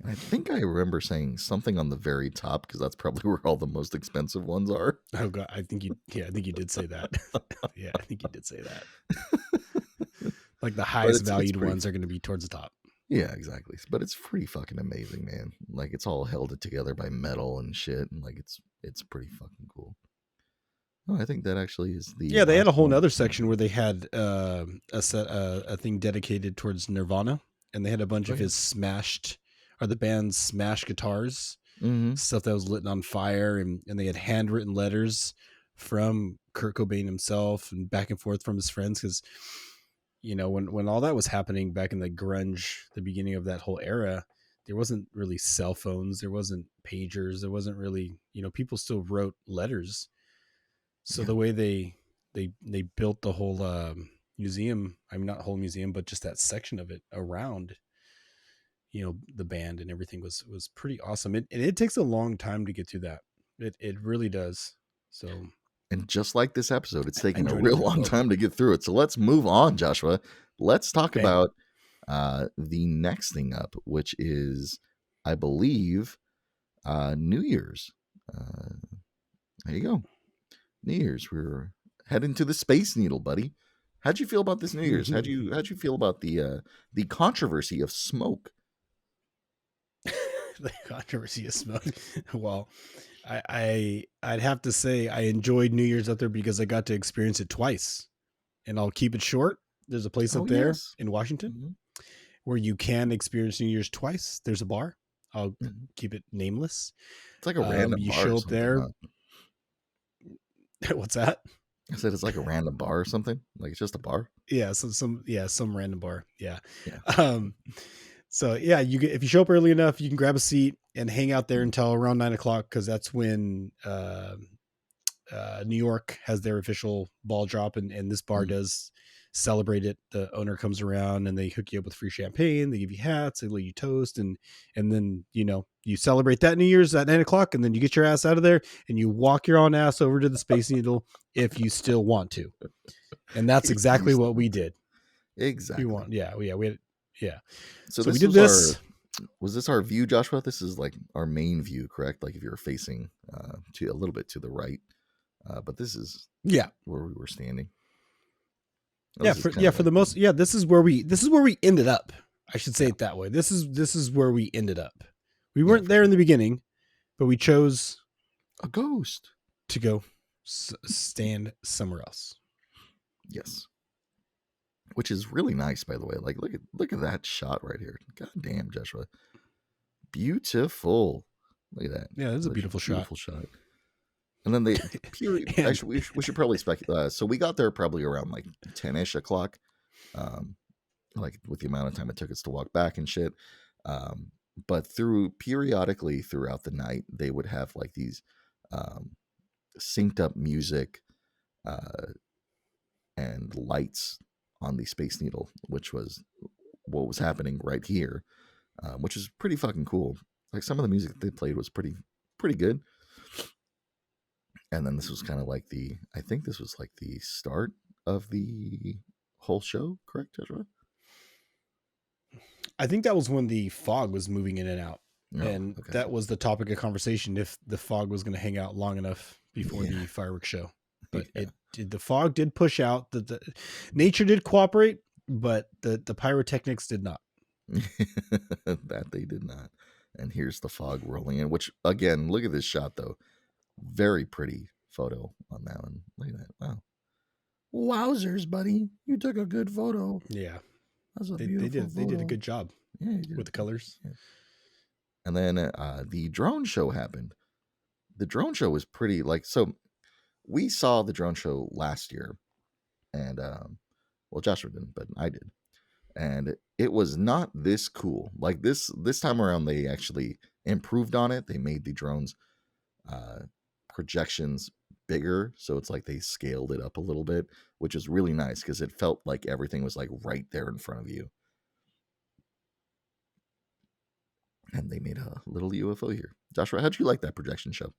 And I think I remember saying something on the very top, because that's probably where all the most expensive ones are. Oh God, I think you did say that. Yeah, I think you did say that. Like the highest valued ones are going to be towards the top. Yeah, exactly. But it's pretty fucking amazing, man. Like it's all held together by metal and shit, and like it's pretty fucking cool. Oh, I think that actually is the... Yeah, they had a whole nother section where they had a thing dedicated towards Nirvana, and they had a bunch of the band's smashed guitars, stuff that was lit on fire, and they had handwritten letters from Kurt Cobain himself and back and forth from his friends, because when all that was happening back in the grunge, the beginning of that whole era, there wasn't really cell phones, there wasn't pagers, there wasn't really, people still wrote letters. So the way they built the whole museum, I mean, not whole museum, but just that section of it around, the band and everything was pretty awesome. It takes a long time to get through that. It really does. So... And just like this episode, it's taking a real long time to get through it. So let's move on, Joshua. Let's talk about the next thing up, which is, I believe, New Year's. There you go. New Year's. We're heading to the Space Needle, buddy. How'd you feel about this New Year's? How'd you feel about the controversy of smoke? The controversy of smoke. Well, I'd have to say I enjoyed New Year's out there because I got to experience it twice, and I'll keep it short. There's a place Oh up there yes. in Washington Mhm. where you can experience New Year's twice. There's a bar. I'll Mhm. keep it nameless. It's like a random You bar or show up something, there. huh? What's that? I said it's like a random bar or something. Like it's just a bar. Yeah, some random bar. Yeah. Yeah. Um, so yeah, if you show up early enough, you can grab a seat and hang out there Mhm. until around 9 o'clock, because that's when New York has their official ball drop, and this bar Mhm. does celebrate it. The owner comes around and they hook you up with free champagne. They give you hats. They let you toast, and then you celebrate that New Year's at 9 o'clock, and then you get your ass out of there and you walk your own ass over to the Space Needle if you still want to. And that's If you exactly still what we want to. did. We Exactly. want, yeah, we had, yeah. So So we this did was this. was this our view, Joshua? This is like our main view, correct? Like if you're facing to a little bit to the right, but this is Yeah, where we were standing. yeah, This is kind of for like the most, yeah. This is where we ended up. I should say yeah, it that way. This is where we ended up. We yeah, weren't for there in sure. the beginning, but we chose A ghost. to go stand somewhere else. Yes, which is really nice, by the way. Like look at that shot right here. God damn, Joshua, beautiful. Look at that. Yeah, this is a That's beautiful shot. beautiful shot. And then the period. And Actually, we should probably speculate. So we got there probably around like 10ish o'clock. Um, like with the amount of time it took us to walk back and shit. Um, but periodically throughout the night, they would have like these um, synced up music uh, and lights on the Space Needle, which was what was happening right here, which is pretty fucking cool. Like some of the music that they played was pretty good. And then this was kind of like I think this was like the start of the whole show, correct, Joshua? I think that was when the fog was moving in and out. No, And okay. that was the topic of conversation, if the fog was going to hang out long enough before the fireworks show. But the fog did push out. The nature did cooperate, but the pyrotechnics did not. That they did not. And here's the fog rolling in, which again, look at this shot though. Very pretty photo on that one. Look at that. Wow. Wowzers, buddy. You took a good photo. Yeah. That's a They beautiful did. They did a good job with the colors. Yeah. And then the drone show happened. The drone show was pretty so we saw the drone show last year, and well, Joshua didn't, but I did. And it was not this cool. Like this time around, they actually improved on it. They made the drones projections bigger, so it's like they scaled it up a little bit, which is really nice because it felt like everything was like right there in front of you. And they made a little UFO here. Joshua, how'd you like that projection show?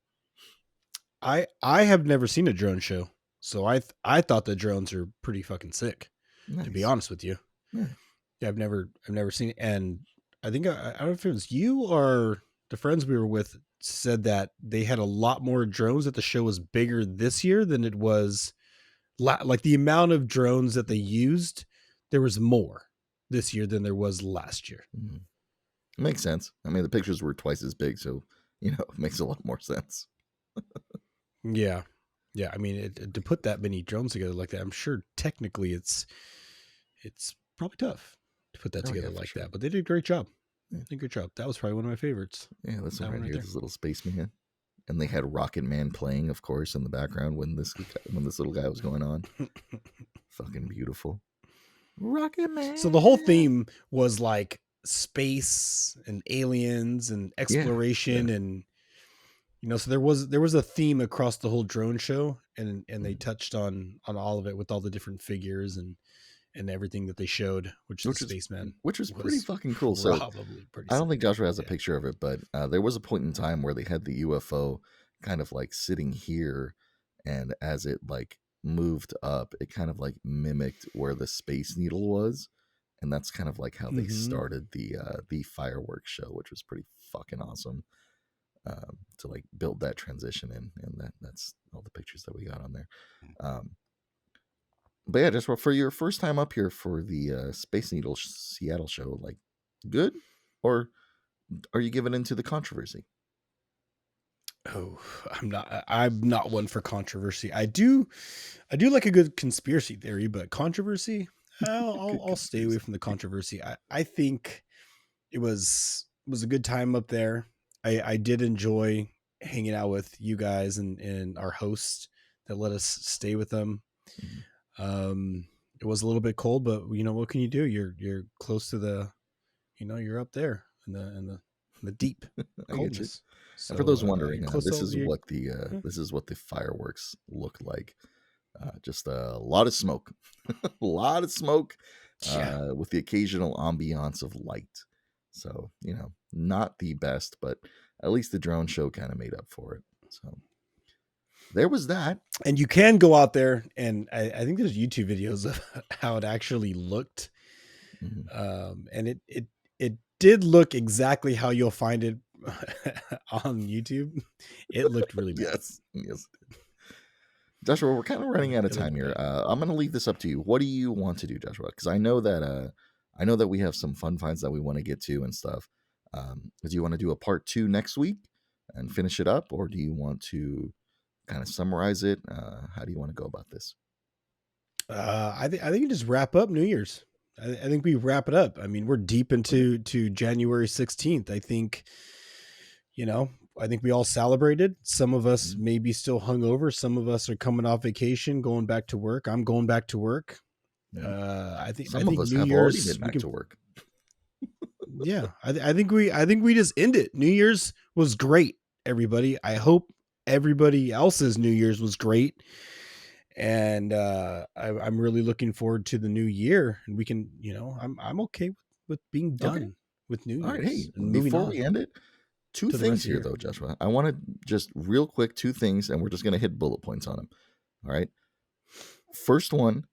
I have never seen a drone show, so I thought the drones are pretty fucking sick. Nice. To be honest with you. Yeah, I've never seen it, and I think I don't know if it was you or the friends we were with said that they had a lot more drones, that the show was bigger this year than it was like the amount of drones that they used. There was more this year than there was last year. Mm-hmm. It makes sense. I mean, the pictures were twice as big, so it makes a lot more sense. Yeah. I mean, to put that many drones together like that, I'm sure technically it's probably tough to put that together like that, but they did a great job. Yeah. They did a good job. That was probably one of my favorites. Yeah, that's one right here. This little Spaceman, and they had Rocket Man playing, of course, in the background when this little guy was going on. Fucking beautiful, Rocket Man. So the whole theme was like space and aliens and exploration, and so there was a theme across the whole drone show, and they touched on all of it with all the different figures and everything that they showed, which is Spaceman, which was pretty fucking cool. So I don't think Joshua has a picture of it, but there was a point in time where they had the UFO kind of like sitting here, and as it like moved up, it kind of like mimicked where the Space Needle was, and that's kind of like how they started the fireworks show, which was pretty fucking awesome. To like build that transition in, and that's all the pictures that we got on there. But yeah, just for your first time up here for the Space Needle Seattle show, like good, or are you giving into the controversy? Oh, I'm not one for controversy. I do like a good conspiracy theory, but controversy, I'll stay away from the controversy. I think it was a good time up there. I did enjoy hanging out with you guys and our host that let us stay with them. It was a little bit cold, but what can you do? You're close to the, you're up there in the deep coldness. So, for those wondering, this is what the fireworks look like. Just a lot of smoke, a lot of smoke, with the occasional ambiance of light. So, not the best, but at least the drone show kind of made up for it. So there was that. And you can go out there, and I think there's YouTube videos of how it actually looked. And it did look exactly how you'll find it on YouTube. It looked really bad. Yes. Joshua, we're kind of running out of time here. I'm going to leave this up to you. What do you want to do, Joshua? Because I know that we have some fun finds that we want to get to and stuff. Do you want to do a part 2 next week and finish it up, or do you want to kind of summarize it? How do you want to go about this? I think you just wrap up New Year's. I think we wrap it up. I mean, we're deep into January 16th. I think we all celebrated. Some of us may be still hungover. Some of us are coming off vacation, going back to work. I'm going back to work. I think some of us New have Year's, already been back to work. Yeah, I think we just end it. New Year's was great, everybody. I hope everybody else's New Year's was great, and I'm really looking forward to the new year. And we can, I'm okay with being done with New Year's. All right, hey, before we end it, two things here though, Joshua. I want to just real quick 2 things, and we're just going to hit bullet points on them. All right. First one,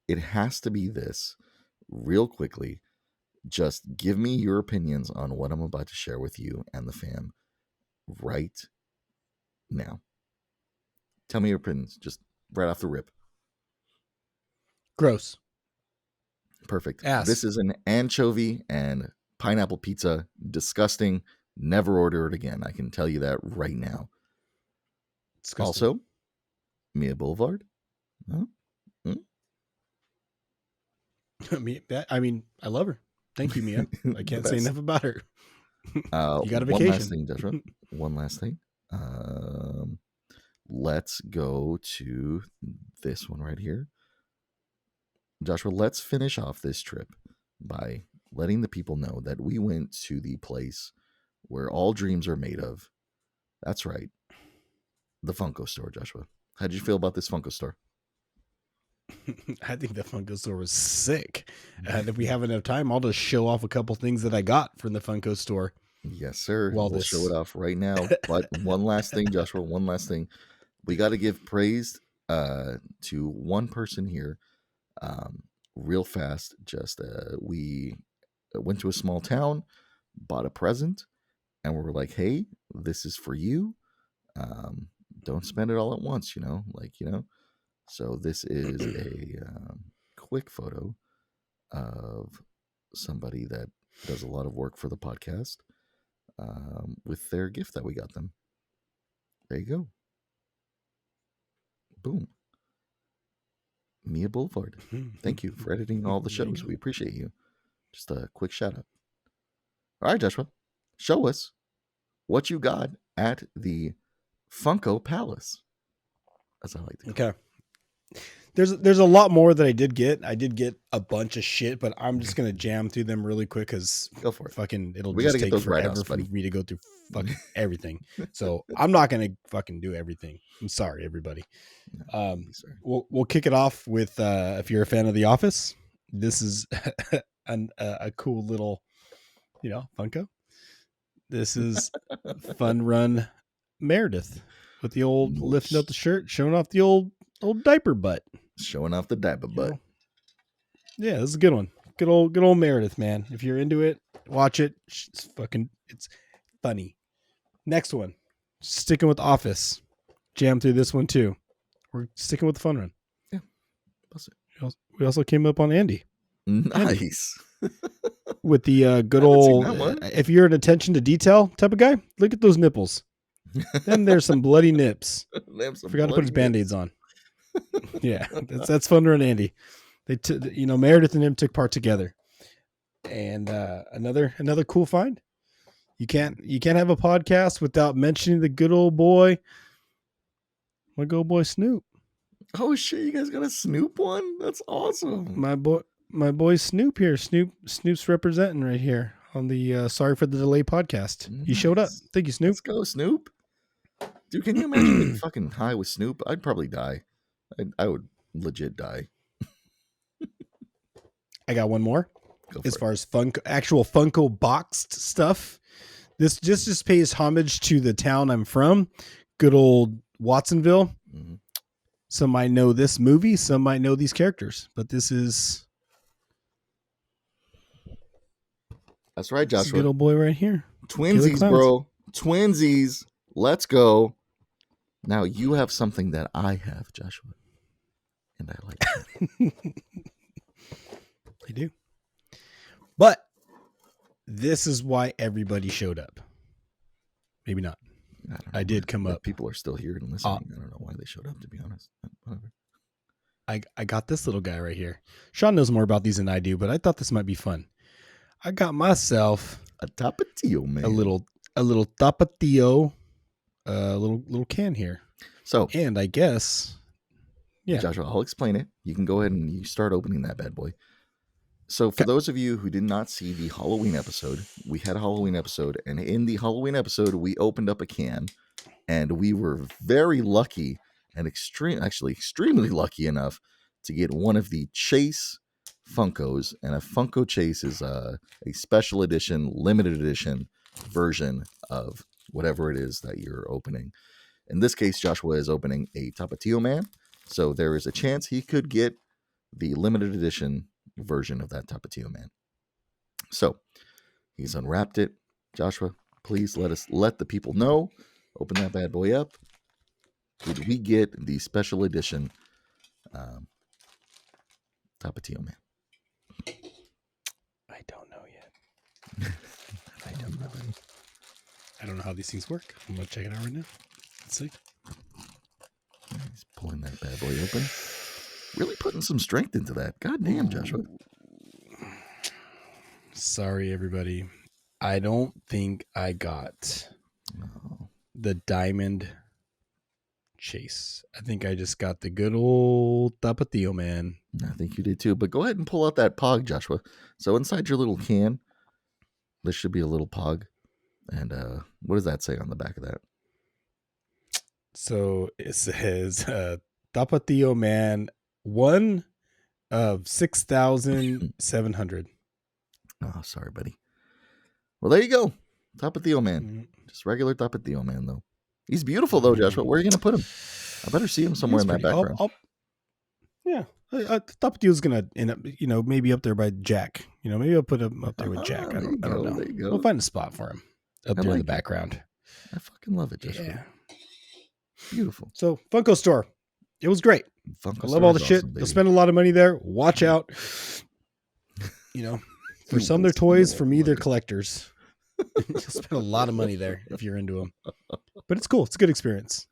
it has to be this real quickly. Just give me your opinions on what I'm about to share with you and the fam right now. Tell me your opinions, just right off the rip. Gross. Perfect. Ass. This is an anchovy and pineapple pizza. Disgusting. Never order it again. I can tell you that right now. Disgusting. Also, Mia Boulevard. Huh? I mean, I love her. Thank you, Mia. I can't say enough about her. You got a vacation. One last thing, Joshua. One last thing. Let's go to this one right here. Joshua, let's finish off this trip by letting the people know that we went to the place where all dreams are made of. That's right. The Funko store, Joshua. How did you feel about this Funko store? I think the Funko store was sick. And if we have enough time, I'll just show off a couple things that I got from the Funko store. Yes, sir. We'll show it off right now. But one last thing, Joshua, one last thing. We got to give praise to one person here real fast. Just we went to a small town, bought a present, and we were like, hey, this is for you. Don't spend it all at once, So this is a quick photo of somebody that does a lot of work for the podcast with their gift that we got them. There you go. Boom. Mia Boulevard. Thank you for editing all the shows. We appreciate you. Just a quick shout out. All right, Joshua, show us what you got at the Funko Palace, as I like to call it. Okay. There's a lot more that I did get. I did get a bunch of shit, but I'm just gonna jam through them really quick because go for it. We just take forever for me to go through fucking everything. So I'm not gonna fucking do everything. I'm sorry, everybody. We'll kick it off with if you're a fan of The Office, this is a cool little, Funko. This is Fun Run Meredith with the old lifting up the shirt, showing off the old diaper butt. Showing off the diaper butt. Yeah, this is a good one. Good old Meredith, man. If you're into it, watch it. It's funny. Next one. Sticking with Office. Jam through this one too. We're sticking with the Fun Run. Yeah. We also came up on Andy. Nice. With the good old, if you're an attention to detail type of guy, look at those nipples. Then there's some bloody nips. Forgot to put his Band-Aids on. Yeah, that's Fun Run Andy. Meredith and him took part together. And another cool find. You can't have a podcast without mentioning the good old boy, my good old boy Snoop. Oh shit! You guys got a Snoop one? That's awesome. My boy Snoop here. Snoop's representing right here on the Sorry for the Delay podcast. Nice. He showed up. Thank you, Snoop. Let's go, Snoop. Dude, can you imagine getting fucking high with Snoop? I'd probably die. I would legit die. I got one more. As far as actual Funko boxed stuff, this just pays homage to the town I'm from, good old Watsonville. Mm-hmm. Some might know this movie, some might know these characters, but this is... That's right, Joshua. This good old boy right here. Twinsies, bro. Twinsies. Let's go. Now you have something that I have, Joshua. And I like that. I do. But this is why everybody showed up. Maybe not. I did come up. People are still here and listening. I don't know why they showed up, to be honest. Whatever. I got this little guy right here. Sean knows more about these than I do, but I thought this might be fun. I got myself a Tapatío, man. A little Tapatío, little can here. So, and I guess, yeah, Joshua, I'll explain it. You can go ahead and you start opening that bad boy. So, for those of you who did not see the Halloween episode, we had a Halloween episode, and in the Halloween episode, we opened up a can, and we were very lucky and extremely lucky enough to get one of the Chase Funkos, and a Funko Chase is a special edition, limited edition version of whatever it is that you're opening. In this case, Joshua is opening a Tapatío man, so there is a chance he could get the limited edition version of that Tapatío man. So he's unwrapped it. Joshua, please let the people know. Open that bad boy up. Did we get the special edition Tapatío man? I don't know yet. I don't know how these things work. I'm gonna check it out right now. Let's see. He's pulling that bad boy open. Really putting some strength into that. God damn, Joshua. Sorry, everybody. I don't think I got the diamond Chase. I think I just got the good old Tapatío man. I think you did too. But go ahead and pull out that pog, Joshua. So inside your little can, there should be a little pog. And what does that say on the back of that? So it says Tapatío man, 1 of 6,700. Oh, sorry, buddy. Well, there you go. Tapatío man. Mm-hmm. Just regular Tapatío man, though. He's beautiful, though, Joshua. Where are you going to put him? I better see him somewhere in that background. Yeah. Tapatío's going to end up, maybe up there by Jack. Maybe I'll put him up there with Jack. I don't know. There you go. We'll find a spot for him up there in the background. I fucking love it, Joshua. Yeah. Beautiful. So, Funko store. It was great. Funko I love all the shit. You'll spend a lot of money there. Watch out. For some they're toys, for me they're collectors. You'll spend a lot of money there if you're into them. But it's cool. It's a good experience.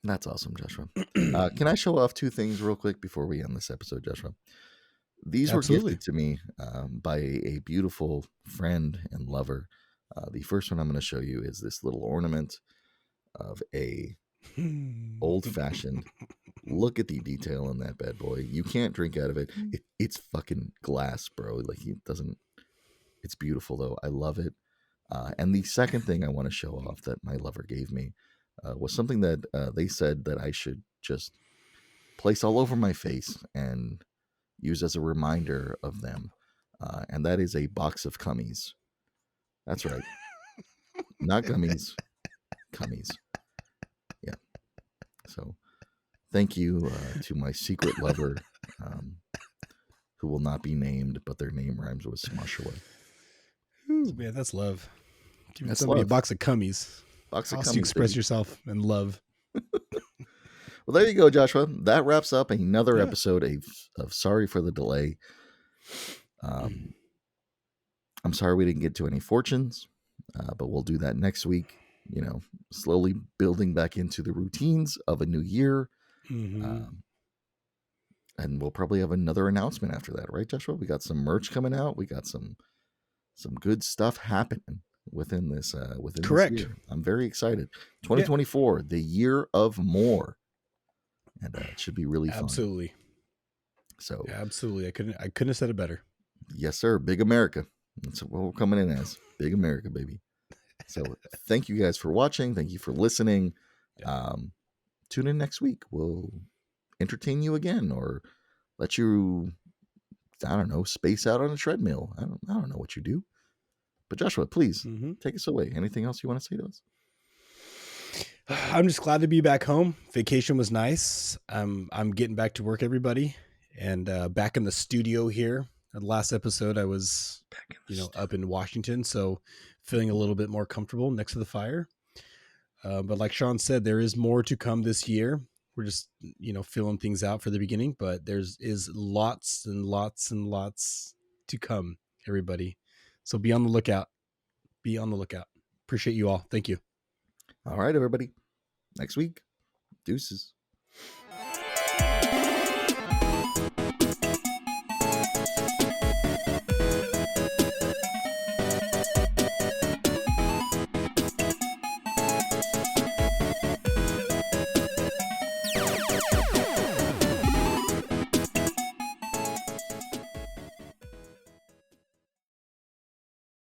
That's awesome, Joshua. Can I show off 2 things real quick before we end this episode, Joshua? These were gifted to me by a beautiful friend and lover. The first one I'm going to show you is this little ornament of a old-fashioned. Look at the detail in that bad boy. You can't drink out of it. It's fucking glass, bro. Like, it doesn't. It's beautiful, though. I love it. And the second thing I want to show off that my lover gave me was something that they said that I should just place all over my face and use as a reminder of them. And that is a box of cummies. That's right. Not gummies. Cummies. Yeah. So thank you to my secret lover who will not be named, but their name rhymes with Smush Away. Ooh, man, that's love. Giving somebody a box of cummies. Box of cummies. You express yourself in love. Well, there you go, Joshua. That wraps up another episode of Sorry for the Delay. I'm sorry we didn't get to any fortunes, but we'll do that next week. Slowly building back into the routines of a new year. Mm-hmm. And we'll probably have another announcement after that, right, Joshua? We got some merch coming out. We got some good stuff happening within this Correct. this year. I'm very excited. 2024, the year of more, and it should be really fun. Absolutely. So absolutely, I couldn't have said it better. Yes, sir. Big America. That's what we're coming in as. Big America, baby. So thank you guys for watching. Thank you for listening. Tune in next week. We'll entertain you again, or let you, I don't know, space out on a treadmill. I don't know what you do. But Joshua, please take us away. Anything else you want to say to us? I'm just glad to be back home. Vacation was nice. I'm getting back to work, everybody, and back in the studio here. The last episode, I was up in Washington, so feeling a little bit more comfortable next to the fire. But like Sean said, there is more to come this year. We're just filling things out for the beginning, but is lots and lots and lots to come, everybody. So be on the lookout. Be on the lookout. Appreciate you all. Thank you. All right, everybody. Next week. Deuces.